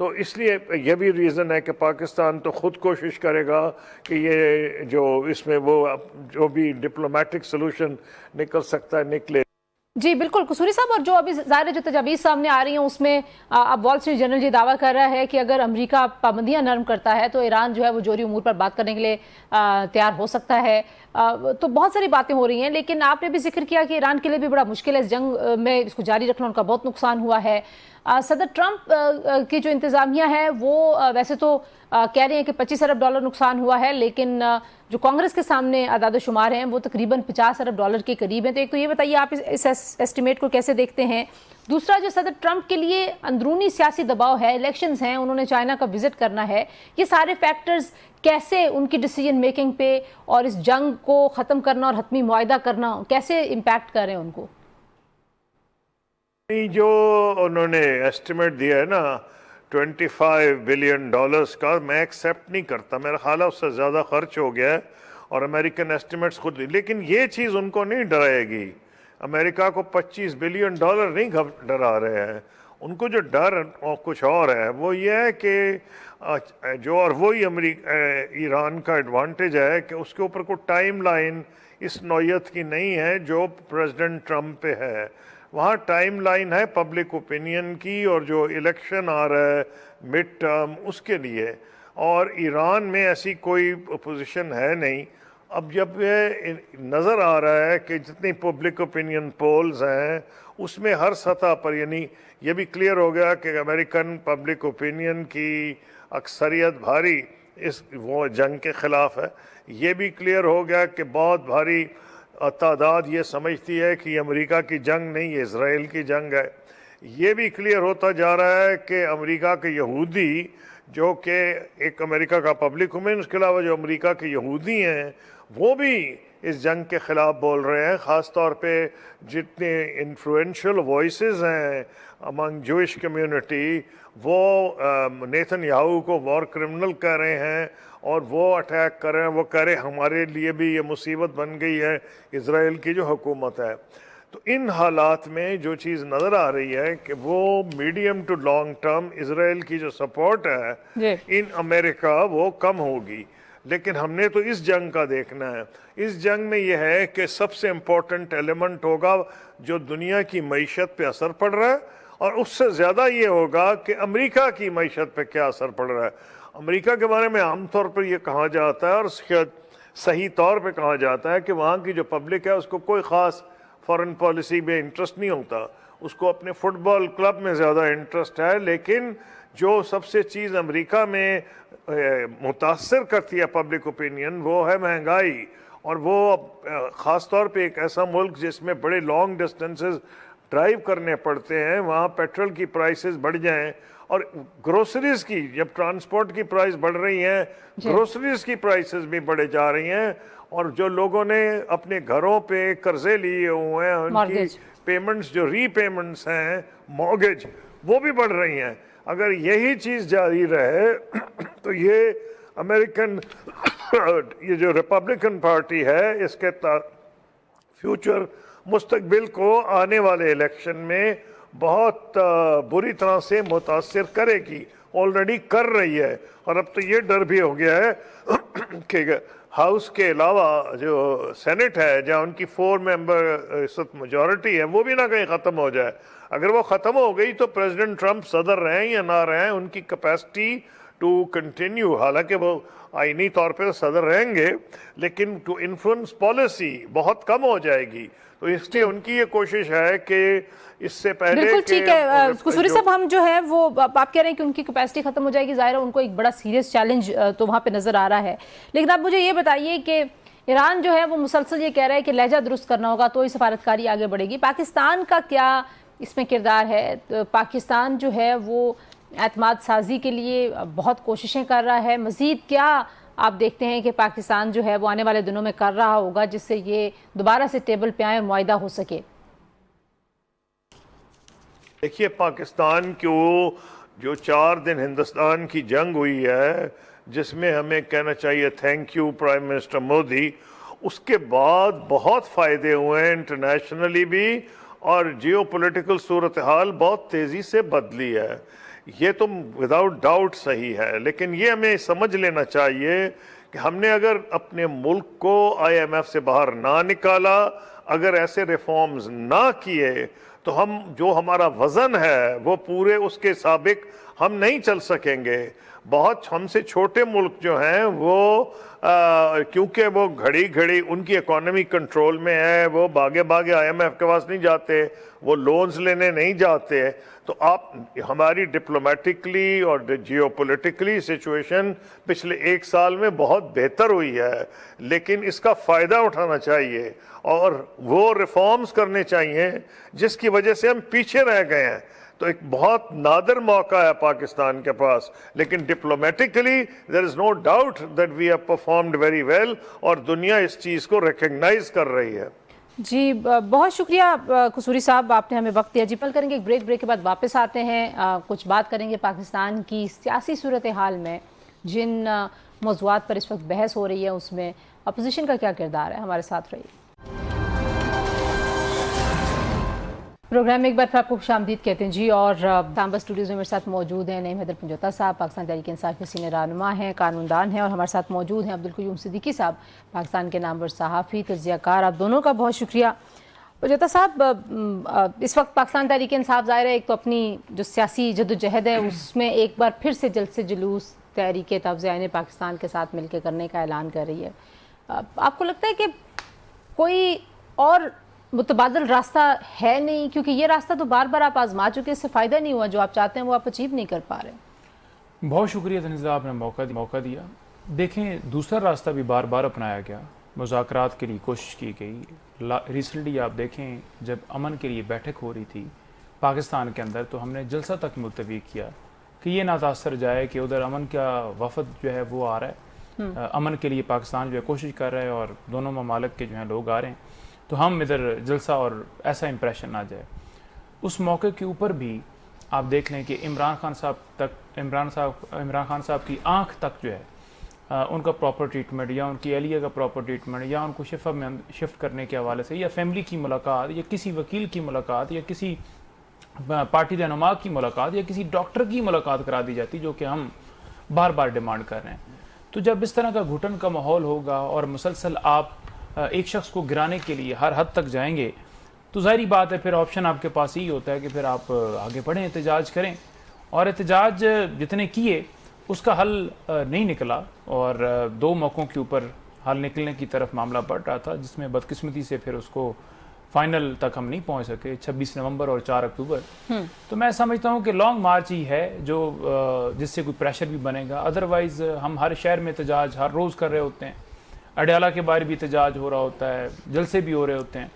تو اس لیے یہ بھی ریزن ہے کہ پاکستان تو خود کوشش کرے گا کہ یہ جو اس میں وہ جو بھی ڈپلومیٹک سلوشن نکل سکتا ہے نکلے. جی بالکل قصوری صاحب، اور جو ابھی ظاہر جو تجاویز سامنے آ رہی ہیں اس میں اب وال اسٹریٹ جرنل یہ دعویٰ کر رہا ہے کہ اگر امریکہ پابندیاں نرم کرتا ہے تو ایران جو ہے وہ جوہری امور پر بات کرنے کے لیے تیار ہو سکتا ہے. تو بہت ساری باتیں ہو رہی ہیں، لیکن آپ نے بھی ذکر کیا کہ ایران کے لیے بھی بڑا مشکل ہے اس جنگ میں اس کو جاری رکھنا، ان کا بہت نقصان ہوا ہے. صدر ٹرمپ کی جو انتظامیہ ہے وہ ویسے تو کہہ رہے ہیں کہ $25 ارب نقصان ہوا ہے، لیکن جو کانگریس کے سامنے اعداد و شمار ہیں وہ تقریباً $50 ارب کے قریب ہیں. تو ایک تو یہ بتائیے آپ اس ایسٹیمیٹ کو کیسے دیکھتے ہیں؟ دوسرا، جو صدر ٹرمپ کے لیے اندرونی سیاسی دباؤ ہے، الیکشنز ہیں، انہوں نے چائنا کا وزٹ کرنا ہے، یہ سارے فیکٹرز کیسے ان کی ڈیسیجن میکنگ پہ اور اس جنگ کو ختم کرنا اور حتمی معاہدہ کرنا کیسے امپیکٹ کر رہے ہیں ان کو؟ جو انہوں نے ایسٹیمیٹ دیا ہے نا $25 بلین کا، میں ایکسیپٹ نہیں کرتا. میرا خیال ہے اس سے زیادہ خرچ ہو گیا ہے اور امریکن ایسٹیمیٹس خود. لیکن یہ چیز ان کو نہیں ڈرائے گی. امریکہ کو $25 بلین نہیں ڈرا رہے ہیں. ان کو جو ڈر اور کچھ اور ہے وہ یہ ہے کہ جو اور وہی ایران کا ایڈوانٹیج ہے کہ اس کے اوپر کوئی ٹائم لائن اس نوعیت کی نہیں ہے جو پریزیڈنٹ ٹرمپ پہ ہے. وہاں ٹائم لائن ہے پبلک اوپینین کی اور جو الیکشن آ رہا ہے مڈ ٹرم اس کے لیے، اور ایران میں ایسی کوئی اپوزیشن ہے نہیں. اب جب یہ نظر آ رہا ہے کہ جتنی پبلک اوپینین پولز ہیں اس میں ہر سطح پر، یعنی یہ بھی کلیئر ہو گیا کہ امریکن پبلک اوپینین کی اکثریت بھاری اس وہ جنگ کے خلاف ہے. یہ بھی کلیئر ہو گیا کہ بہت بھاری تعداد یہ سمجھتی ہے کہ یہ امریکہ کی جنگ نہیں، یہ اسرائیل کی جنگ ہے. یہ بھی کلیئر ہوتا جا رہا ہے کہ امریکہ کے یہودی جو کہ ایک امریکہ کا پبلک اوپینین، اس کے علاوہ جو امریکہ کے یہودی ہیں وہ بھی اس جنگ کے خلاف بول رہے ہیں. خاص طور پہ جتنے انفلوئنشل وائسز ہیں امنگ جوئش کمیونٹی، وہ نیتن یاہو کو وار کرمنل کہہ رہے ہیں اور وہ اٹیک کر رہے ہیں. وہ کہہ رہے ہیں ہمارے لیے بھی یہ مصیبت بن گئی ہے اسرائیل کی جو حکومت ہے. تو ان حالات میں جو چیز نظر آ رہی ہے کہ وہ میڈیم ٹو لانگ ٹرم اسرائیل کی جو سپورٹ ہے ان امریکہ وہ کم ہوگی. لیکن ہم نے تو اس جنگ کا دیکھنا ہے. اس جنگ میں یہ ہے کہ سب سے امپورٹنٹ ایلیمنٹ ہوگا جو دنیا کی معیشت پہ اثر پڑ رہا ہے، اور اس سے زیادہ یہ ہوگا کہ امریکہ کی معیشت پہ کیا اثر پڑ رہا ہے. امریکہ کے بارے میں عام طور پر یہ کہا جاتا ہے اور صحیح طور پہ کہا جاتا ہے کہ وہاں کی جو پبلک ہے اس کو کوئی خاص فارن پالیسی میں انٹرسٹ نہیں ہوتا، اس کو اپنے فٹ بال کلب میں زیادہ انٹرسٹ ہے. لیکن جو سب سے چیز امریکہ میں متاثر کرتی ہے پبلک اوپینین وہ ہے مہنگائی. اور وہ خاص طور پہ ایک ایسا ملک جس میں بڑے لانگ ڈسٹینسز ڈرائیو کرنے پڑتے ہیں، وہاں پیٹرول کی پرائسز بڑھ جائیں اور گروسریز کی، جب ٹرانسپورٹ کی پرائس بڑھ رہی ہیں گروسریز کی پرائسز بھی بڑھے جا رہی ہیں. اور جو لوگوں نے اپنے گھروں پہ قرضے لیے ہوئے ہیں ان کی پیمنٹس جو ری پیمنٹس ہیں مارگیج وہ بھی بڑھ رہی ہیں. اگر یہی چیز جاری رہے تو یہ امریکن یہ جو ریپبلکن پارٹی ہے اس کے فیوچر مستقبل کو آنے والے الیکشن میں بہت بری طرح سے متاثر کرے گی. آلریڈی کر رہی ہے. اور اب تو یہ ڈر بھی ہو گیا ہے کہ ہاؤس کے علاوہ جو سینٹ ہے جہاں ان کی 4 ممبر میجورٹی ہے وہ بھی نہ کہیں ختم ہو جائے. اگر وہ ختم ہو گئی تو پریزیڈنٹ ٹرمپ صدر رہیں یا نہ رہیں ان کی کیپیسٹی ٹو کنٹینیو، حالانکہ وہ آئینی طور پہ صدر رہیں گے لیکن ٹو انفلوئنس پالیسی بہت کم ہو جائے گی. تو اس لیے ان کی یہ کوشش ہے کہ اس سے پہلے بالکل ٹھیک ہے قصوری صاحب، ہم جو ہے وہ آپ کہہ رہے ہیں کہ ان کی کیپیسٹی ختم ہو جائے گی، ظاہر ہے ان کو ایک بڑا سیریس چیلنج تو وہاں پہ نظر آ رہا ہے. لیکن آپ مجھے یہ بتائیے کہ ایران جو ہے وہ مسلسل یہ کہہ رہا ہے کہ لہجہ درست کرنا ہوگا تو ہی سفارتکاری آگے بڑھے گی. پاکستان کا کیا اس میں کردار ہے؟ پاکستان جو ہے وہ اعتماد سازی کے لیے بہت کوششیں کر رہا ہے. مزید کیا آپ دیکھتے ہیں کہ پاکستان جو ہے وہ آنے والے دنوں میں کر رہا ہوگا جس سے یہ دوبارہ سے ٹیبل پہ آئے معاہدہ ہو سکے؟ دیکھیے پاکستان کو جو 4 دن ہندوستان کی جنگ ہوئی ہے جس میں ہمیں کہنا چاہیے thank you prime minister Modi, اس کے بعد بہت فائدے ہوئے ہیں انٹرنیشنلی بھی، اور جیو پولیٹیکل صورتحال بہت تیزی سے بدلی ہے. یہ تو وداؤٹ ڈاؤٹ صحیح ہے، لیکن یہ ہمیں سمجھ لینا چاہیے کہ ہم نے اگر اپنے ملک کو آئی ایم ایف سے باہر نہ نکالا، اگر ایسے ریفارمز نہ کیے، تو ہم جو ہمارا وزن ہے وہ پورے اس کے سابق ہم نہیں چل سکیں گے۔ بہت ہم سے چھوٹے ملک جو ہیں وہ کیونکہ وہ گھڑی گھڑی ان کی اکانومی کنٹرول میں ہے، وہ باگے باگے آئی ایم ایف کے پاس نہیں جاتے، وہ لونز لینے نہیں جاتے، تو آپ ہماری ڈپلومیٹکلی اور جیو پولیٹکلی سچویشن پچھلے 1 سال میں بہت بہتر ہوئی ہے، لیکن اس کا فائدہ اٹھانا چاہیے اور وہ ریفارمز کرنے چاہیے جس کی وجہ سے ہم پیچھے رہ گئے ہیں۔ تو ایک بہت نادر موقع ہے پاکستان کے پاس، لیکن diplomatically there is no doubt that we have performed very well اور دنیا اس چیز کو ریکگنائز کر رہی ہے۔ جی بہت شکریہ قصوری صاحب، آپ نے ہمیں وقت دیا۔ جی پل کریں گے ایک بریک کے بعد واپس آتے ہیں، کچھ بات کریں گے پاکستان کی سیاسی صورتحال میں جن موضوعات پر اس وقت بحث ہو رہی ہے، اس میں اپوزیشن کا کیا کردار ہے۔ ہمارے ساتھ رہیے۔ پروگرام میں ایک بار پھر آپ کو خوش آمدید کہتے ہیں جی، اور تانبا اسٹوڈیوز میں میرے ساتھ موجود ہیں نعیم حیدر پنجوتا صاحب، پاکستان تحریک انصاف کے سینئر رہنما ہیں، قانون دان ہیں، اور ہمارے ساتھ موجود ہیں عبدالقیوم صدیقی صاحب، پاکستان کے نامور صحافی، تجزیہ کار۔ آپ دونوں کا بہت شکریہ۔ پنجوتا صاحب، اس وقت پاکستان تحریک انصاف ظاہر ہے ایک تو اپنی جو سیاسی جدوجہد ہے اس میں ایک بار پھر سے جلد سے جلوس تحریک تفویض آئین پاکستان کے ساتھ مل کے کرنے کا اعلان کر رہی ہے۔ آپ کو لگتا ہے کہ کوئی اور متبادل راستہ ہے نہیں؟ کیونکہ یہ راستہ تو بار بار آپ آزما چکے، اس سے فائدہ نہیں ہوا، جو آپ چاہتے ہیں وہ آپ اچیو نہیں کر پا رہے۔ بہت شکریہ تنزیہ، آپ نے موقع دیا۔ دیکھیں، دوسرا راستہ بھی بار بار اپنایا گیا، مذاکرات کے لیے کوشش کی گئی۔ ریسنٹلی آپ دیکھیں جب امن کے لیے بیٹھک ہو رہی تھی پاکستان کے اندر، تو ہم نے جلسہ تک ملتوی کیا کہ یہ نہ تاثر جائے کہ ادھر امن کا وفد جو ہے وہ آ رہا ہے، امن کے لیے پاکستان جو ہے کوشش کر رہا ہے اور دونوں ممالک کے جو ہیں لوگ آ رہے ہیں، تو ہم ادھر جلسہ اور ایسا امپریشن نہ جائے۔ اس موقع کے اوپر بھی آپ دیکھ لیں کہ عمران خان صاحب کی آنکھ تک جو ہے ان کا پراپر ٹریٹمنٹ، یا ان کی اہلیہ کا پراپر ٹریٹمنٹ، یا ان کو شفا میں شفٹ کرنے کے حوالے سے، یا فیملی کی ملاقات، یا کسی وکیل کی ملاقات، یا کسی پارٹی رہنما کی ملاقات، یا کسی ڈاکٹر کی ملاقات کرا دی جاتی، جو کہ ہم بار بار ڈیمانڈ کر رہے ہیں۔ تو جب اس طرح کا گھٹن کا ماحول ہوگا اور مسلسل آپ ایک شخص کو گرانے کے لیے ہر حد تک جائیں گے، تو ظاہری بات ہے پھر آپشن آپ کے پاس ہی ہوتا ہے کہ پھر آپ آگے بڑھیں، احتجاج کریں، اور احتجاج جتنے کیے اس کا حل نہیں نکلا، اور 2 موقعوں کے اوپر حل نکلنے کی طرف معاملہ بڑھ رہا تھا، جس میں بدقسمتی سے پھر اس کو فائنل تک ہم نہیں پہنچ سکے، 26 نومبر اور 4 اکتوبر۔ تو میں سمجھتا ہوں کہ لانگ مارچ ہی ہے جو جس سے کوئی پریشر بھی بنے گا، ادروائز ہم ہر شہر میں احتجاج ہر روز کر رہے ہوتے ہیں، اڈیالہ کے باہر بھی احتجاج ہو رہا ہوتا ہے، جلسے بھی ہو رہے ہوتے ہیں،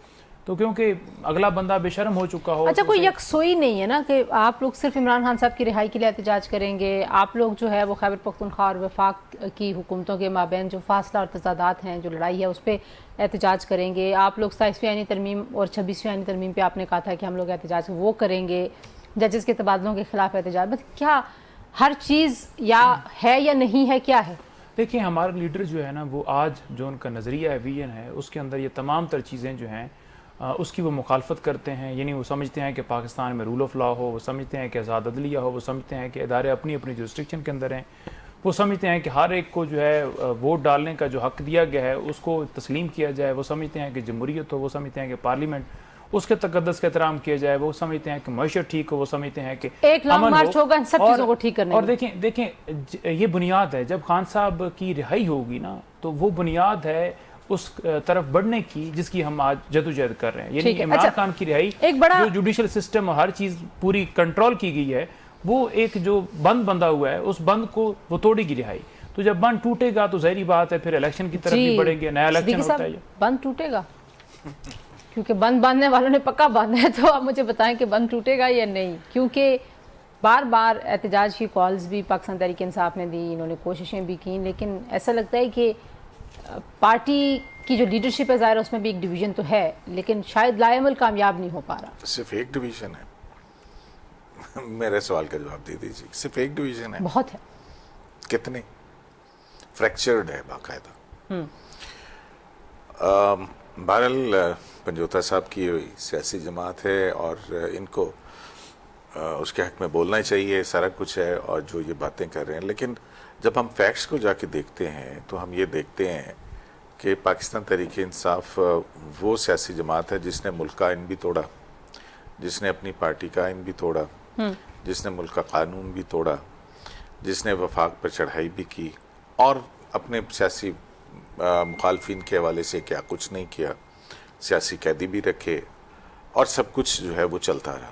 تو کیونکہ اگلا بندہ بے شرم ہو چکا ہو۔ اچھا، کوئی یکسوئی نہیں ہے نا کہ آپ لوگ صرف عمران خان صاحب کی رہائی کے لیے احتجاج کریں گے، آپ لوگ جو ہے وہ خیبر پختونخوا اور وفاق کی حکومتوں کے مابین جو فاصلہ اور تضادات ہیں، جو لڑائی ہے، اس پہ احتجاج کریں گے، آپ لوگ 27ویں آئینی ترمیم اور 26ویں آئینی ترمیم پہ آپ نے کہا تھا کہ ہم لوگ احتجاج وہ کریں گے، ججز کے تبادلوں کے خلاف احتجاج، مطلب کیا ہر چیز یا ہے یا نہیں ہے، کیا ہے؟ دیکھیں، ہمارا لیڈر جو ہے نا، وہ آج جو ان کا نظریہ ہے، ویژن ہے، اس کے اندر یہ تمام تر چیزیں جو ہیں اس کی وہ مخالفت کرتے ہیں۔ یعنی وہ سمجھتے ہیں کہ پاکستان میں رول آف لا ہو، وہ سمجھتے ہیں کہ آزاد عدلیہ ہو، وہ سمجھتے ہیں کہ ادارے اپنی اپنی جورسڈکشن کے اندر ہیں، وہ سمجھتے ہیں کہ ہر ایک کو جو ہے ووٹ ڈالنے کا جو حق دیا گیا ہے اس کو تسلیم کیا جائے، وہ سمجھتے ہیں کہ جمہوریت ہو، وہ سمجھتے ہیں کہ پارلیمنٹ اس کے تقدس کا احترام کیا جائے، وہ سمجھتے ہیں کہ معیشت ٹھیک ہو، وہ سمجھتے ہیں کہ ایک لانگ مارچ ہوگا ان سب چیزوں کو ٹھیک کرنے اور دیکھیں یہ بنیاد ہے۔ جب خان صاحب کی رہائی ہوگی نا، تو وہ بنیاد ہے اس طرف بڑھنے کی جس کی ہم آج جدوجہد کر رہے ہیں۔ یعنی عمران خان کی رہائی، جو جوڈیشل سسٹم اور ہر چیز پوری کنٹرول کی گئی ہے، وہ ایک جو بند بندہ ہوا ہے، اس بند کو وہ توڑے گی رہائی۔ تو جب بند ٹوٹے گا تو ظاہری بات ہے پھر الیکشن کی طرف بھی بڑھیں گے، نیا الیکشن ہوتا ہے۔ بند ٹوٹے گا کیونکہ بند باندھنے والوں نے پکا باندھا ہے، تو آپ مجھے بتائیں کہ بند ٹوٹے گا یا نہیں؟ کیونکہ بار بار احتجاج کی کالز بھی پاکستان تحریک انصاف نے دی، انہوں نے کوششیں بھی کی، لیکن ایسا لگتا ہے کہ پارٹی کی جو لیڈرشپ ہے ظاہر اس میں بھی ایک ڈویژن تو ہے، لیکن شاید لا عمل کامیاب نہیں ہو پا رہا۔ صرف ایک ڈویژن ہے؟ میرے سوال کا جواب دے دیجیے۔ صرف ایک ڈویژن ہے؟ بہت ہے۔ کتنے؟ فریکچرڈ ہے باقاعدہ۔ بہرحال پنجوتا صاحب کی سیاسی جماعت ہے اور ان کو اس کے حق میں بولنا چاہیے، سارا کچھ ہے، اور جو یہ باتیں کر رہے ہیں، لیکن جب ہم فیکٹس کو جا کے دیکھتے ہیں تو ہم یہ دیکھتے ہیں کہ پاکستان تحریک انصاف وہ سیاسی جماعت ہے جس نے ملک کا آئین بھی توڑا، جس نے اپنی پارٹی کا آئین بھی توڑا، جس نے ملک کا قانون بھی توڑا، جس نے وفاق پر چڑھائی بھی کی، اور اپنے سیاسی مخالفین کے حوالے سے کیا کچھ نہیں کیا، سیاسی قیدی بھی رکھے، اور سب کچھ جو ہے وہ چلتا رہا،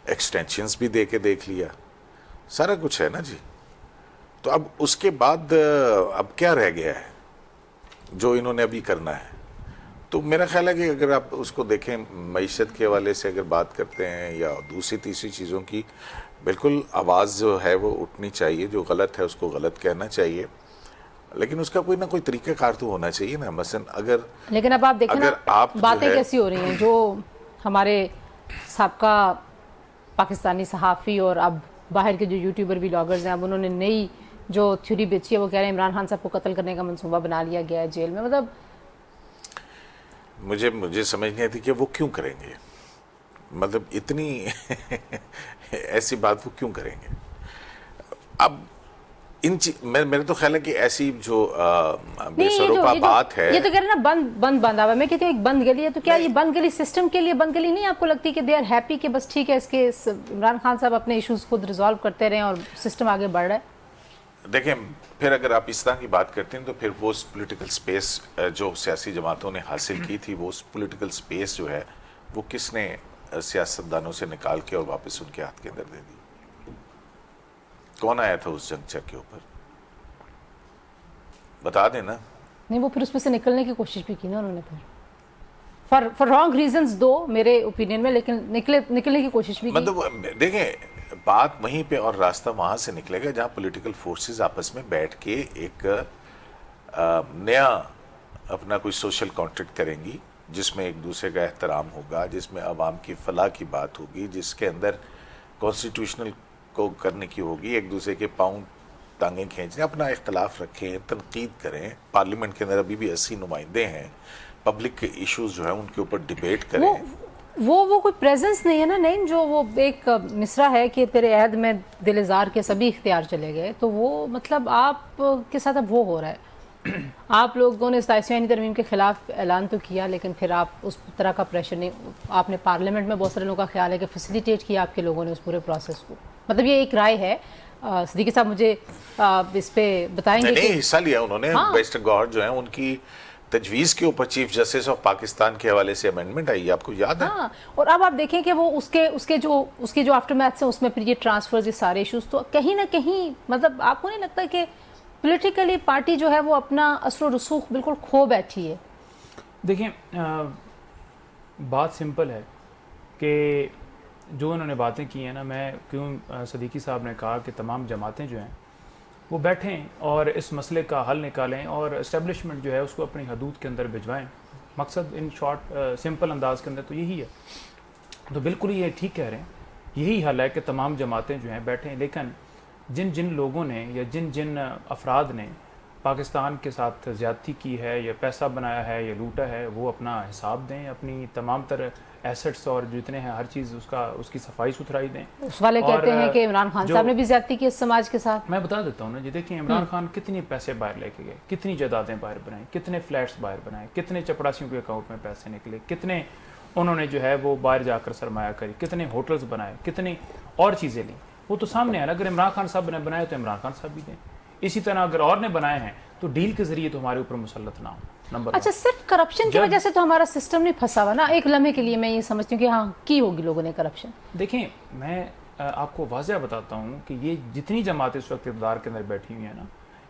ایکسٹینشنز بھی دے کے دیکھ لیا، سارا کچھ ہے نا جی۔ تو اب اس کے بعد اب کیا رہ گیا ہے جو انہوں نے ابھی کرنا ہے؟ تو میرا خیال ہے کہ اگر آپ اس کو دیکھیں معیشت کے حوالے سے اگر بات کرتے ہیں یا دوسری تیسری چیزوں کی، بالکل آواز جو ہے وہ اٹھنی چاہیے، جو غلط ہے اس کو غلط کہنا چاہیے، لیکن اس کا کوئی نہ کوئی طریقہ کار تو ہونا چاہیے نا۔ مثلا اگر لیکن اب آپ دیکھیں نا باتیں کیسی ہو رہی ہیں، جو ہمارے سابقہ پاکستانی صحافی اور اب باہر کے جو یوٹیوبر ولاگرز ہیں، اب انہوں نے نئی جو تھیوری بیچی ہے، وہ کہہ رہے ہیں عمران خان صاحب کو قتل کرنے کا منصوبہ بنا لیا گیا ہے جیل میں۔ مطلب مجھے سمجھ نہیں آتی کہ وہ کیوں کریں گے، مطلب اتنی ایسی بات وہ کیوں کریں گے؟ اب میرے تو خیال ہے کہ ایسی جو بے سروپا بات ہے، یہ تو کہہ رہے ہیں نا بند آوا ہے۔ میں کہتی ہوں ایک بند گلی ہے، تو کیا یہ بند گلی سسٹم کے لیے بند گلی نہیں آپ کو لگتی کہ دے آر ہیپی کہ بس ٹھیک ہے اس کے عمران خان صاحب اپنے ایشوز خود ریزالو کرتے رہیں اور سسٹم آگے بڑھ رہا ہے؟ دیکھیں پھر اگر آپ اس طرح کی بات کرتے ہیں تو پھر وہ پولیٹیکل سپیس جو سیاسی جماعتوں نے حاصل کی تھی، وہ پولیٹیکل سپیس جو ہے وہ کس نے سیاستدانوں سے نکال کے اور واپس ان کے ہاتھ کے اندر دے دی؟ کون آیا تھا اس جنگچہ کے اوپر؟ بتا دیں نا۔ نہیں، وہ پھر اس میں سے نکلنے کی کوشش بھی کی نا انہوں نے، پھر فار رانگ ریزنز دو میرے اوپینین میں، لیکن نکلنے کی کوشش بھی کی۔ مطلب دیکھیں بات وہیں پہ اور راستہ وہاں سے نکلے گا جہاں پولیٹیکل فورسز آپس میں بیٹھ کے ایک نیا اپنا کوئی سوشل کانٹریکٹ کریں گی، جس میں ایک دوسرے کا احترام ہوگا، جس میں عوام کی فلاح کی بات ہوگی، جس کے اندر کانسٹیٹیوشنل کو کرنے کی ہوگی، ایک دوسرے کے پاؤں ٹانگیں کھینچیں، اپنا اختلاف رکھیں، تنقید کریں، پارلیمنٹ کے اندر ابھی بھی 80 نمائندے ہیں، پبلک ایشوز جو ہیں ان کے اوپر ڈیبیٹ کریں۔ وہ کوئی پریزنس نہیں ہے نا، نہیں جو وہ ایک مصرع ہے کہ تیرے عہد میں دل زار کے سبھی اختیار چلے گئے، تو وہ مطلب آپ کے ساتھ اب وہ ہو رہا ہے۔ آپ لوگوں نے 27ویں ترمیم کے خلاف اعلان تو کیا، لیکن پھر آپ اس طرح کا پریشر نہیں، آپ نے پارلیمنٹ میں بہت سارے لوگوں کا خیال ہے کہ فیسیلیٹیٹ کیا آپ کے لوگوں نے اس پورے پروسیس کو، مطلب یہ ایک رائے ہے۔ صدیقی صاحب مجھے اس پہ بتائیں گے؟ نہیں، حصہ لیا انہوں نے، بیرسٹر گوہر جو ہیں ان کی تجویز کے اوپر چیف جسٹس آف پاکستان کے حوالے سے امینڈمنٹ آئی، آپ کو یاد ہے؟ ہاں، اور اب آپ دیکھیں کہ وہ اس کے جو آفٹر میتھس ہیں، اس میں پھر یہ ٹرانسفرز، یہ سارے ایشوز، تو کہیں نہ کہیں مطلب آپ کو نہیں لگتا کہ پولیٹیکلی پارٹی جو ہے وہ اپنا اثر و رسوخ بالکل کھو بیٹھی ہے؟ دیکھیں بات سمپل ہے کہ جو انہوں نے باتیں کی ہیں نا، میں کیوں صدیقی صاحب نے کہا کہ تمام جماعتیں جو ہیں وہ بیٹھیں اور اس مسئلے کا حل نکالیں اور اسٹیبلشمنٹ جو ہے اس کو اپنی حدود کے اندر بھجوائیں، مقصد ان شارٹ سمپل انداز کے اندر تو یہی ہے۔ تو بالکل یہ ٹھیک کہہ رہے ہیں، یہی حل ہے کہ تمام جماعتیں جو ہیں بیٹھیں، لیکن جن لوگوں نے یا جن افراد نے پاکستان کے ساتھ زیادتی کی ہے یا پیسہ بنایا ہے یا لوٹا ہے، وہ اپنا حساب دیں، اپنی تمام تر ایسٹس اور جتنے ہیں ہر چیز اس کی صفائی ستھرائی دیں۔ اس والے کہتے ہیں کہ عمران خان صاحب نے بھی زیادتی کی اس سماج کے ساتھ۔ میں بتا دیتا ہوں نا جی، دیکھیں عمران خان کتنے پیسے باہر لے کے گئے، کتنی جائیدادیں باہر بنائیں، کتنے فلیٹس باہر بنائے، کتنے چپڑاسیوں کے اکاؤنٹ میں پیسے نکلے، کتنے انہوں نے جو ہے وہ باہر جا کر سرمایہ کری، کتنے ہوٹلز بنائے، کتنی اور چیزیں لیں، وہ تو سامنے ہے نا۔ اگر عمران خان صاحب نے بنائے تو عمران خان صاحب بھی دیں، اسی طرح اگر اور نے بنائے ہیں تو ڈیل کے ذریعے تو ہمارے اوپر مسلط نہ ہو۔ نمبر اچھا، صرف کرپشن کی وجہ سے تو ہمارا سسٹم نہیں پھنسا ہوا نا؟ ایک لمحے کے لیے میں یہ سمجھتی ہوں کہ ہاں کی ہوگی لوگوں نے کرپشن۔ دیکھیں میں آپ کو واضح بتاتا ہوں کہ یہ جتنی جماعتیں اس وقت اقتدار کے اندر بیٹھی ہوئی ہیں نا،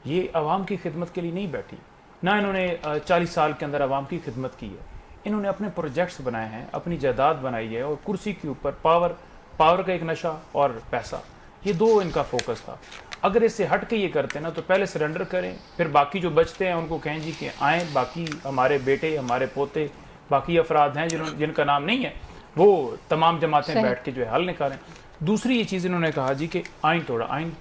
یہ عوام کی خدمت کے لیے نہیں بیٹھی، نہ انہوں نے 40 سال کے اندر عوام کی خدمت کی ہے، انہوں نے اپنے پروجیکٹس بنائے ہیں، اپنی جائیداد بنائی ہے، اور کرسی کے اوپر پاور کا ایک نشہ اور پیسہ، یہ دو ان کا فوکس تھا۔ اگر اس سے ہٹ کے یہ کرتے نا تو پہلے سرنڈر کریں، پھر باقی جو بچتے ہیں ان کو کہیں جی کہ آئیں، باقی ہمارے بیٹے، ہمارے پوتے، باقی افراد ہیں جن کا نام نہیں ہے، وہ تمام جماعتیں بیٹھ کے جو ہے حل نکالیں۔ دوسری یہ چیز انہوں نے کہا جی کہ آئین توڑا، آئین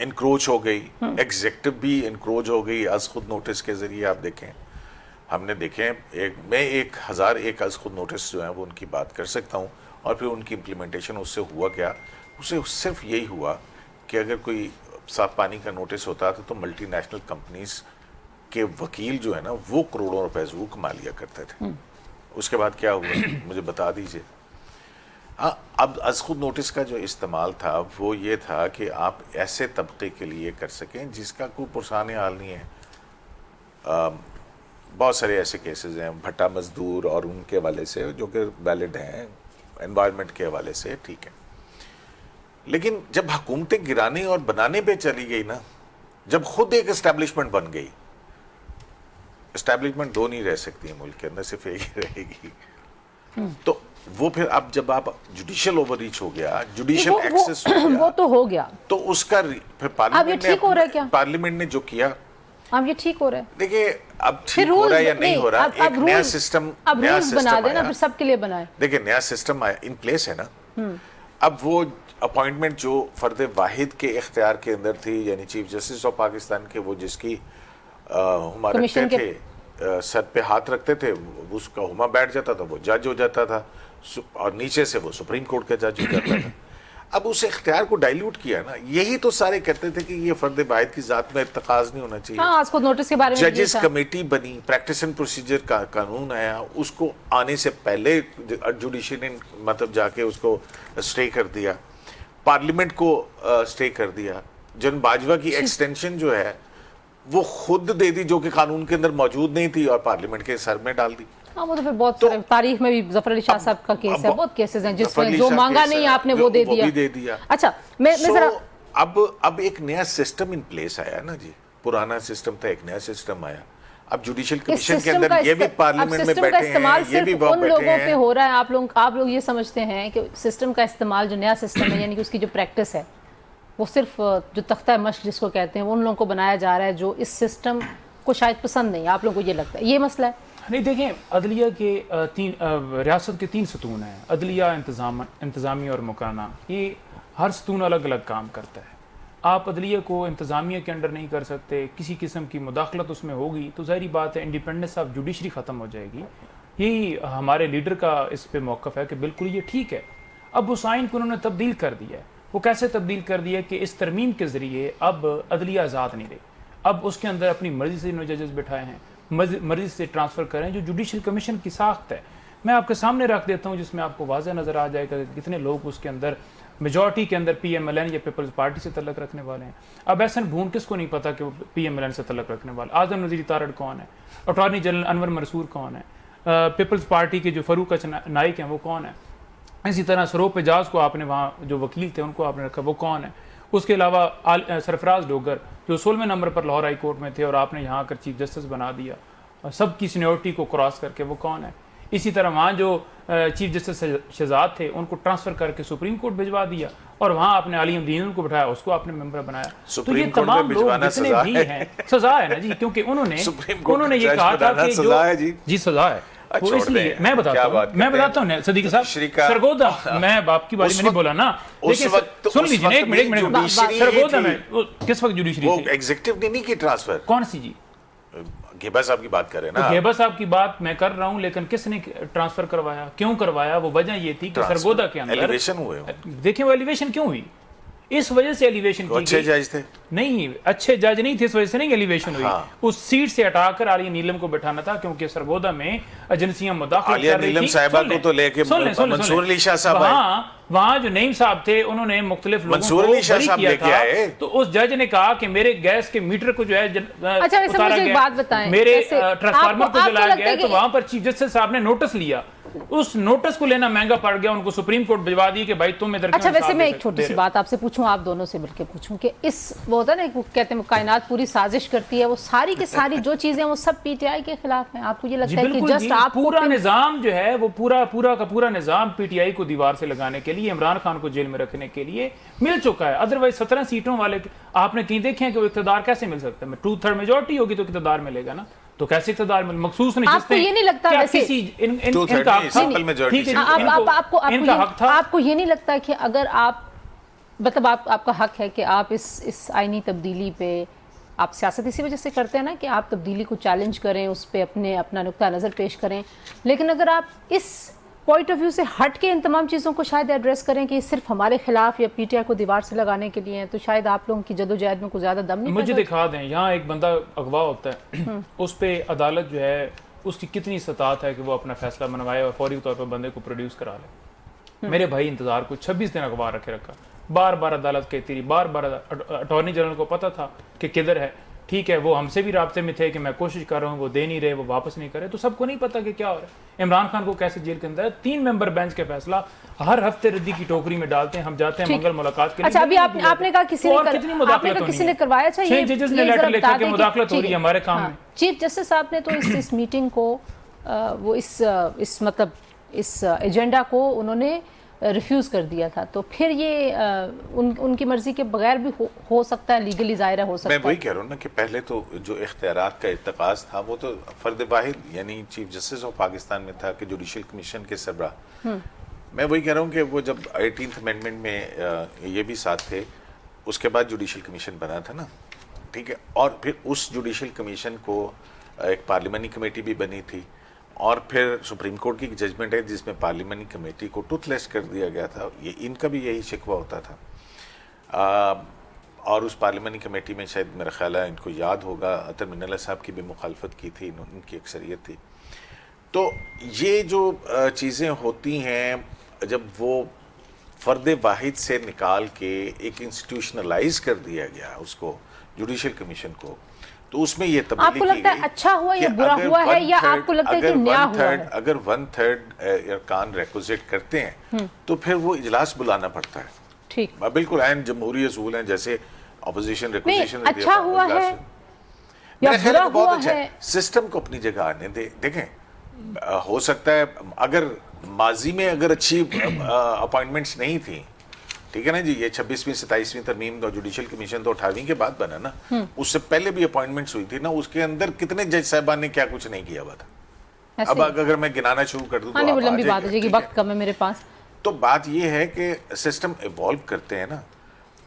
انکروچ ہو گئی, ایگزیکٹو بھی انکروچ ہو گئی از خود نوٹس کے ذریعے. آپ دیکھیں, ہم نے دیکھیں, میں 1001 از خود نوٹس جو ہیں وہ ان کی بات کر سکتا ہوں, اور پھر ان کی امپلیمنٹیشن اس سے ہوا کیا, اسے صرف یہی ہوا کہ اگر کوئی صاف پانی کا نوٹس ہوتا تھا تو ملٹی نیشنل کمپنیز کے وکیل جو ہے نا وہ کروڑوں روپے ضرور کما لیا کرتے تھے. اس کے بعد کیا ہوا مجھے بتا دیجئے. اب از خود نوٹس کا جو استعمال تھا وہ یہ تھا کہ آپ ایسے طبقے کے لیے کر سکیں جس کا کوئی پرسان حال نہیں ہے. بہت سارے ایسے کیسز ہیں بھٹا مزدور اور ان کے حوالے سے جو کہ ویلڈ ہیں, انوائرمنٹ کے حوالے سے ٹھیک ہے. لیکن جب حکومتیں گرانے اور بنانے پہ چلی گئی نا, جب خود ایک اسٹیبلشمنٹ بن گئی, اسٹیبلشمنٹ 2 نہیں رہ سکتی ملک کے اندر, صرف ایک ہی رہے گی. تو وہ پھر اب جب آپ جوڈیشل اوور ریچ ہو گیا, جوڈیشل ایکسس ہو گیا, وہ تو ہو گیا, تو اس کا پھر پارلیمنٹ نے جو کیا, اب یہ ٹھیک ہو رہا ہے. دیکھیں اب ٹھیک ہو رہا ہے یا نہیں ہو رہا, ایک نیا سسٹم بنا دینا, پھر سب کے لیے بنائے. دیکھیں نیا سسٹم ان پلیس ہے نا. اب وہ اپوائنٹمنٹ جو فرد واحد کے اختیار کے اندر تھی, یعنی چیف جسٹس آف پاکستان کے, وہ جس کی ہما رکھتے تھے, سر پہ ہاتھ رکھتے تھے, اس کا ہما بیٹھ جاتا تھا, وہ جج ہو جاتا تھا, اور نیچے سے وہ سپریم کورٹ کا جج ہو جاتا تھا. اب اس اختیار کو ڈائلیوٹ کیا نا, یہی تو سارے کہتے تھے کہ یہ فرد واحد کی ذات میں ارتکاز نہیں ہونا چاہیے. ہاں, اس کو نوٹس کے بارے میں ججز کمیٹی بنی, پریکٹس اینڈ پروسیجر کا قانون آیا, اس کو آنے سے پہلے جوڈیشل نے مطلب جا کے اس کو اسٹے کر دیا, پارلیمنٹ کو اسٹے کر دیا. جن باجوہ کی ایکسٹینشن جو ہے وہ خود دے دی, جو کہ قانون کے اندر موجود نہیں تھی, اور پارلیمنٹ کے سر میں ڈال دی. ہاں, وہ تو پھر بہت سارے تاریخ میں بھی ظفر علی شاہ صاحب کا کیس ہے, بہت کیسز ہیں جس میں جو مانگا نہیں آپ نے وہ دے دیا. اچھا, میں ذرا اب ایک نیا سسٹم ان پلیس آیا نا جی, پرانا سسٹم تھا, ایک نیا سسٹم آیا. اب جوڈیشل کمیشن کے اندر یہ بھی پارلیمنٹ میں بیٹھے ہیں, یہ بھی وہاں ان لوگوں بیٹھے پہ ہیں. ہو رہا ہے, آپ لوگ یہ سمجھتے ہیں کہ سسٹم کا استعمال, جو نیا سسٹم ہے, یعنی کہ اس کی جو پریکٹس ہے, وہ صرف جو تختہ مشق جس کو کہتے ہیں, وہ ان لوگوں کو بنایا جا رہا ہے جو اس سسٹم کو شاید پسند نہیں. آپ لوگوں کو یہ لگتا ہے یہ مسئلہ ہے؟ نہیں, دیکھیں, عدلیہ کے ریاست کے 3 ستون ہیں, عدلیہ, انتظامیہ اور مکرانہ. یہ ہر ستون الگ الگ کام کرتا ہے. آپ عدلیہ کو انتظامیہ کے انڈر نہیں کر سکتے, کسی قسم کی مداخلت اس میں ہوگی تو ظاہری بات ہے انڈیپینڈنس آف جوڈیشری ختم ہو جائے گی. یہی ہمارے لیڈر کا اس پہ موقف ہے کہ بالکل یہ ٹھیک ہے. اب اس آئین کو انہوں نے تبدیل کر دیا ہے. وہ کیسے تبدیل کر دیا کہ اس ترمیم کے ذریعے اب عدلیہ آزاد نہیں رہی. اب اس کے اندر اپنی مرضی سے انہوں ججز بٹھائے ہیں, مرضی سے ٹرانسفر کریں, جو جوڈیشل کمیشن کی ساخت ہے. میں آپ کے سامنے رکھ دیتا ہوں جس میں آپ کو واضح نظر آ جائے گا کہ کتنے لوگ اس کے اندر, میجورٹی کے اندر پی ایم ایل این یا پیپلز پارٹی سے تعلق رکھنے والے ہیں. اب احسن بھون کس کو نہیں پتا کہ وہ پی ایم ایل این سے تعلق رکھنے والے. اعظم نذیر تارڑ کون ہے, اٹارنی جنرل انور منصور کون ہے, پیپلز پارٹی کے جو فاروق نائک ہیں وہ کون ہے. اسی طرح سروپ اعجاز کو آپ نے وہاں جو وکیل تھے ان کو آپ نے رکھا, وہ کون ہے. اس کے علاوہ سرفراز ڈوگر جو 16ویں نمبر پر لاہور ہائی کورٹ میں تھے اور آپ نے یہاں کر چیف جسٹس بنا دیا, سب کی سینیورٹی کو کراس کر کے, وہ کون ہے. اسی طرح وہاں جو چیف جسٹس شہزاد تھے ان کو ٹرانسفر کر کے سپریم کورٹ بھجوا دیا, اور وہاں آپ نے علی الدین کو بٹھایا, اس کو آپ نے ممبر بنایا. تو یہ تمام لوگ جتنے بھی ہیں, سزا ہے نا جی, کیونکہ انہوں نے یہ کہا تھا کہ جی سزا ہے. وہ اس لیے میں بتاتا ہوں صدیق صاحب, سرگودا, میں آپ کی باری میں نہیں بولا نا, سن لیجیے ایک منٹ, سرگودا میں کس وقت جوڈیشری وہ ایگزیکٹو نے نہیں کی ٹرانسفر, کون سی جی, گھیبا صاحب کی بات کر رہے ہیں نا. گھیبا صاحب کی بات میں کر رہا ہوں, لیکن کس نے ٹرانسفر کروایا, کیوں کروایا؟ وہ وجہ یہ تھی کہ سرگودا کے اندر ایلیویشن ہوئے. دیکھیں وہ ایلیویشن کیوں ہوئی, اس وجہ سے ایلیویشن کی. اچھے جج تھے نہیں, اچھے جج نہیں تھے, اس وجہ سے نہیں ایلیویشن ہوئی. اس سیٹ سے ہٹا کر عالیہ نیلم کو بٹھانا تھا, کیونکہ سرگودا میں ایجنسیاں مداخلت کر رہی تھیں. عالیہ نیلم صاحبہ کو تو لے کے منصور علی شاہ صاحب آئے, وہاں جو نعیم صاحب تھے انہوں نے مختلف منصور علی شاہ صاحب لے کے آئے, تو اس جج نے کہا کہ میرے گیس کے میٹر کو جو ہے اچھا مجھے ایک بات بتائیں, میرے ٹرانسفارمر کو جلایا گیا, تو وہاں پر چیف جسٹس صاحب نے نوٹس لیا. اس نوٹس کو لینا مہنگا پڑ گیا, ان کو سپریم کورٹ بھجوا دی کہ بھائی تم ادھر. اچھا ویسے میں ایک چھوٹی سی بات آپ سے پوچھوں, آپ دونوں سے مل کے پوچھوں کہ اس وہ ہوتا ہے نا کہتے ہیں کائنات پوری سازش کرتی ہے, وہ ساری کی ساری جو چیزیں وہ سب پی ٹی آئی کے خلاف ہیں. آپ کو یہ لگتا ہے کہ جسٹ آپ پورا نظام جو ہے وہ پورا کا پورا نظام پی ٹی آئی کو دیوار سے لگانے کے لیے, عمران خان کو جیل میں رکھنے کے لیے مل چکا ہے. ادروائز 17 سیٹوں والے آپ نے کہیں دیکھے ہیں کہ وہ اقتدار کیسے مل سکتا ہے؟ 2/3 میجورٹی ہوگی تو اقتدار ملے گا نا, تو کیسے اقتدار میں مخصوص آپ کو یہ نہیں لگتا آپ کو یہ نہیں لگتا کہ اگر آپ مطلب آپ کا حق ہے کہ آپ اس آئینی تبدیلی پہ آپ سیاست اسی وجہ سے کرتے ہیں نا کہ آپ تبدیلی کو چیلنج کریں، اس پہ اپنا نقطہ نظر پیش کریں، لیکن اگر آپ اس پوائنٹ آف ویو سے ہٹ کے ان تمام چیزوں کو شاید ایڈریس کریں کہ یہ صرف ہمارے خلاف یا پی ٹی آئی کو دیوار سے لگانے کے لیے ہیں، تو شاید آپ لوگوں کی جدوجہد میں کوئی زیادہ دم نہیں مجھے دکھا دیں یہاں ایک بندہ اغوا ہوتا ہے اس پہ عدالت جو ہے اس کی کتنی استطاعت ہے کہ وہ اپنا فیصلہ منوائے اور فوری طور پر بندے کو پروڈیوس کرا لے. میرے بھائی انتظار کو 26 دن اخبار رکھا، بار بار عدالت کہتی رہی، بار بار اٹارنی جنرل کو پتہ تھا کہ کدھر ہے، ٹھیک ہے وہ ہم سے بھی رابطے میں تھے کہ میں کوشش کر رہا ہوں، وہ دے نہیں رہے، وہ واپس نہیں کرے، تو سب کو نہیں پتا کہ کیا ہو رہا ہے. عمران خان کو کیسے جیل کے اندر ہے، 3 ممبر بینچ کے فیصلہ ہر ہفتے ردی کی ٹوکری میں ڈالتے ہیں، ہم جاتے ہیں منگل ملاقات کے لیے. اچھا ابھی آپ نے کہا کسی نے کروایا، اچھا 6 ججز نے لیٹر لکھا کہ مداخلت ہو رہی ہے ہمارے کام میں. چیف جسٹس صاحب نے تو اس میٹنگ کو وہ اس مطلب اس ایجنڈا کو انہوں نے ریفیوز کر دیا تھا، تو پھر یہ ان کی مرضی کے بغیر بھی ہو سکتا ہے، لیگلی ظاہرہ ہو سکتا ہے. میں وہی کہہ رہا ہوں نا کہ پہلے تو جو اختیارات کا ارتکاز تھا وہ تو فرد واحد یعنی چیف جسٹس آف پاکستان میں تھا کہ جوڈیشل کمیشن کے سربراہ. میں وہی کہہ رہا ہوں کہ وہ جب 18th امینڈمنٹ میں یہ بھی ساتھ تھے، اس کے بعد جوڈیشل کمیشن بنا تھا نا، ٹھیک ہے، اور پھر اس جوڈیشل کمیشن کو ایک پارلیمانی کمیٹی بھی بنی تھی، اور پھر سپریم کورٹ کی ججمنٹ ہے جس میں پارلیمانی کمیٹی کو ٹوتھ لیس کر دیا گیا تھا. یہ ان کا بھی یہی شکوہ ہوتا تھا، اور اس پارلیمانی کمیٹی میں شاید میرا خیال ہے ان کو یاد ہوگا عطر من اللہ صاحب کی بھی مخالفت کی تھی، ان کی اکثریت تھی. تو یہ جو چیزیں ہوتی ہیں جب وہ فرد واحد سے نکال کے ایک انسٹیٹیوشنلائز کر دیا گیا اس کو جوڈیشل کمیشن کو، تو اس میں یہ تبدیلی آپ کو لگتا ہے اچھا ہوا یا برا ہوا ہے، یا آپ کو لگتا ہے کہ نیا ہوا ہے؟ اگر 1/3 ارکان ریکوزیٹ کرتے ہیں تو پھر وہ اجلاس بلانا پڑتا ہے. ٹھیک، بالکل عین جمہوری اصول ہیں جیسے اپوزیشن ریکوزیشن. اچھا ہوا ہے یا برا ہوا ہے؟ سسٹم کو اپنی جگہ آنے دے. دیکھیں ہو سکتا ہے اگر ماضی میں اگر اچھی اپوائنٹمنٹس نہیں تھیں، ٹھیک ہے نا جی، یہ 26ویں 27ویں ترمیم جوڈیشل کمیشن تو 28ویں کے بعد بنا نا، اس سے پہلے بھی اپوائنٹمنٹس ہوئی تھی نا، اس کے اندر کتنے جج صاحبان نے کیا کچھ نہیں کیا ہوا تھا. اب اگر میں گنانا شروع کر دوں تو لمبی بات ہو جائے گی، وقت کم ہے میرے پاس. تو بات یہ ہے کہ سسٹم ایوالو کرتے ہیں نا.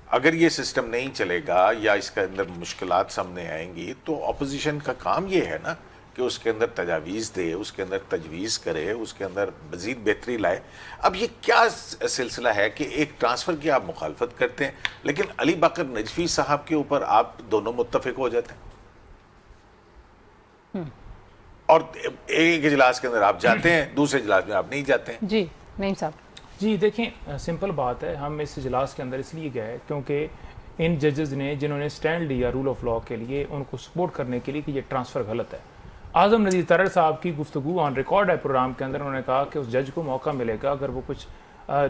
اگر یہ سسٹم نہیں چلے گا یا اس کے اندر مشکلات سامنے آئیں گی تو اپوزیشن کا کام یہ ہے نا کہ اس کے اندر تجاویز دے، اس کے اندر تجویز کرے، اس کے اندر مزید بہتری لائے. اب یہ کیا سلسلہ ہے کہ ایک ٹرانسفر کی آپ مخالفت کرتے ہیں لیکن علی باقر نجفی صاحب کے اوپر آپ دونوں متفق ہو جاتے ہیں، اور ایک اجلاس کے اندر آپ جاتے ہیں، دوسرے اجلاس میں آپ نہیں جاتے ہیں. جی نعیم صاحب. جی دیکھیں سمپل بات ہے، ہم اس اجلاس کے اندر اس لیے گئے کیونکہ ان ججز نے جنہوں نے سٹینڈ لیا رول آف لا کے لیے، ان کو سپورٹ کرنے کے لیے کہ یہ ٹرانسفر غلط ہے. اعظم نذیر ترڑ صاحب کی گفتگو آن ریکارڈ ہے پروگرام کے اندر، انہوں نے کہا کہ اس جج کو موقع ملے گا اگر وہ کچھ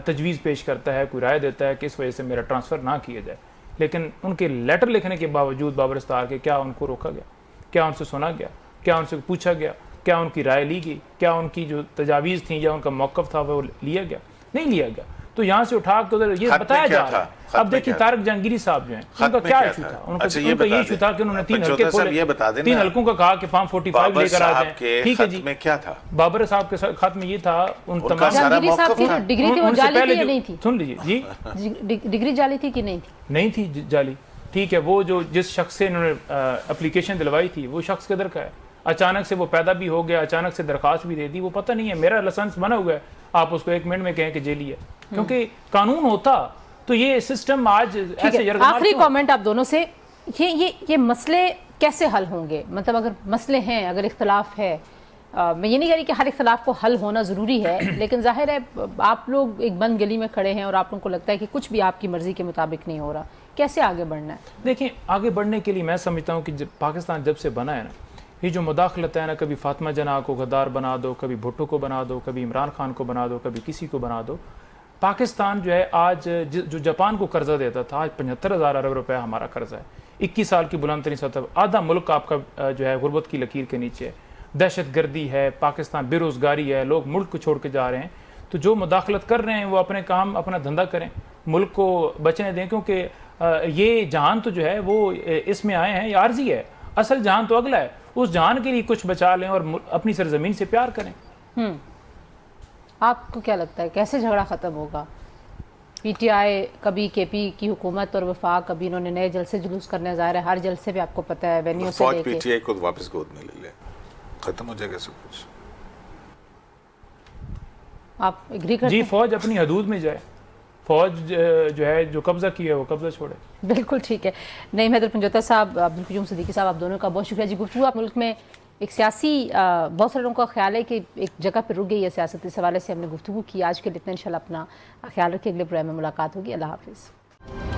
تجویز پیش کرتا ہے، کوئی رائے دیتا ہے کہ اس وجہ سے میرا ٹرانسفر نہ کیا جائے. لیکن ان کے لیٹر لکھنے کے باوجود بابر استار کے کیا ان کو روکا گیا؟ کیا ان سے سنا گیا؟ کیا ان سے پوچھا گیا؟ کیا ان کی رائے لی گئی؟ کیا ان کی جو تجاویز تھیں یا ان کا موقف تھا وہ لیا گیا؟ نہیں لیا گیا. تو یہاں سے اٹھا کے ادھر یہ بتایا جا رہا ہے. اب دیکھیے طارق جہانگیری صاحب جو ہیں، ان کا کیا ایشو تھا؟ ان کا یہ ایشو تھا کہ انہوں نے 3 حلقے کھولے، 3 حلقوں کا کہا کہ فارم 45 لے کر آ جائیں. ٹھیک ہے جی، میں کیا تھا بابر صاحب کے خط میں یہ تھا ان تمام جہانگیری صاحب کی ڈگری تھی وہ جعلی تھی یا نہیں تھی؟ سن لیجیے جی، ڈگری جعلی تھی کہ نہیں تھی؟ نہیں تھی جعلی. ٹھیک ہے، وہ جو جس شخص سے انہوں نے اپلیکیشن دلوائی تھی وہ شخص کدھر کا ہے؟ اچانک سے وہ پیدا بھی ہو گیا، اچانک سے درخواست بھی دے دی، وہ پتہ نہیں ہے. میرا لائسنس بنا ہوا ہے، آپ اس کو 1 منٹ میں کہیں کہ جیلی ہے، کیونکہ قانون ہوتا تو یہ سسٹم آج ایسے یرغمال. آخری کامنٹ آپ دونوں سے، یہ مسئلے کیسے حل ہوں گے؟ مطلب اگر مسئلے ہیں، اگر اختلاف ہے، میں یہ نہیں کہہ رہی کہ ہر اختلاف کو حل ہونا ضروری ہے، لیکن ظاہر ہے آپ لوگ ایک بند گلی میں کھڑے ہیں اور آپ لوگوں کو لگتا ہے کہ کچھ بھی آپ کی مرضی کے مطابق نہیں ہو رہا، کیسے آگے بڑھنا ہے؟ دیکھیں آگے بڑھنے کے لیے میں سمجھتا ہوں کہ پاکستان جب سے بنا ہے نا، یہ جو مداخلت ہے نا، کبھی فاطمہ جناح کو غدار بنا دو، کبھی بھٹو کو بنا دو، کبھی عمران خان کو بنا دو، کبھی کسی کو بنا دو. پاکستان جو ہے آج جو جاپان کو قرضہ دیتا تھا، آج 75,000 ارب روپے ہمارا قرضہ ہے. 21 سال کی بلند ترین سطح، آدھا ملک آپ کا جو ہے غربت کی لکیر کے نیچے ہے. دہشت گردی ہے پاکستان، بے روزگاری ہے، لوگ ملک کو چھوڑ کے جا رہے ہیں. تو جو مداخلت کر رہے ہیں وہ اپنے کام اپنا دھندا کریں، ملک کو بچنے دیں، کیونکہ یہ جہان تو جو ہے وہ اس میں آئے ہیں، یہ عارضی ہے. اصل جہان تو اگلا ہے، اس جہان کے لیے کچھ بچا لیں اور اپنی سرزمین سے پیار کریں. آپ کو کیا لگتا ہے کیسے جھگڑا ختم ہوگا؟ پی ٹی آئی کبھی کے پی کی حکومت اور وفاق، کبھی انہوں نے نئے جلسے جلوس کرنے، ظاہر ہے ہر جلسے پہ آپ کو پتہ ہے وینیو سے فوج لے پی کے ٹی آئی کو واپس گود میں لے لے، ختم ہو جائے گا سب کچھ. آپ اگری کرتے جی ہیں؟ فوج اپنی حدود میں جائے، فوج جو ہے جو قبضہ کیا ہے وہ قبضہ چھوڑے. بالکل ٹھیک ہے. نعیم حیدر پنجوتا صاحب، عبدالقیوم صدیقی صاحب، آپ دونوں کا بہت شکریہ. جی گفتگو آپ ملک میں ایک سیاسی بہت سارے لوگوں کا خیال ہے کہ ایک جگہ پہ رک گئی ہے سیاست، اس حوالے سے ہم نے گفتگو کی. آج کے لیے اتنا، انشاءاللہ اپنا خیال رکھیں، اگلے پروگرام میں ملاقات ہوگی. اللہ حافظ.